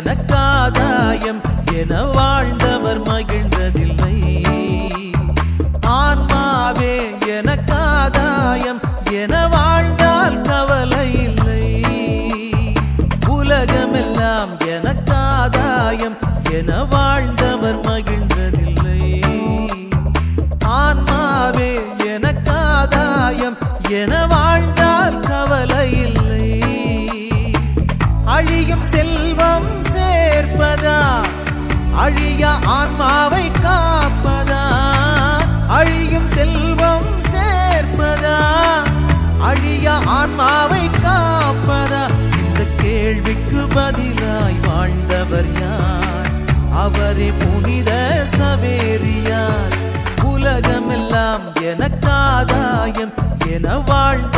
எனக்காதாயம் என வாழ்ந்தவர் மகிழ்ந்ததில்லை. ஆன்மாவே எனக்காதாயம் என வாழ்ந்தால் கவலை இல்லை. உலகமெல்லாம் எனக்காதாயம் என வாழ்ந்தவர் மகிழ்ந்ததில்லை. ஆன்மாவே எனக்காதாயம் என வாழ்ந்தால் கவலை இல்லை. அழியும் செல்வம் சேர்ப்பதா அழிய ஆன்மாவை காப்பதா? அழியும் செல்வம் சேர்ப்பதா அழிய ஆன்மாவை காப்பதா? இந்த கேள்விக்கு பதிலாய் வாழ்ந்தவர் யார்? அவரே புனித சவேரியார். உலகமெல்லாம் எனக்காதாயம் என வாழ்ந்த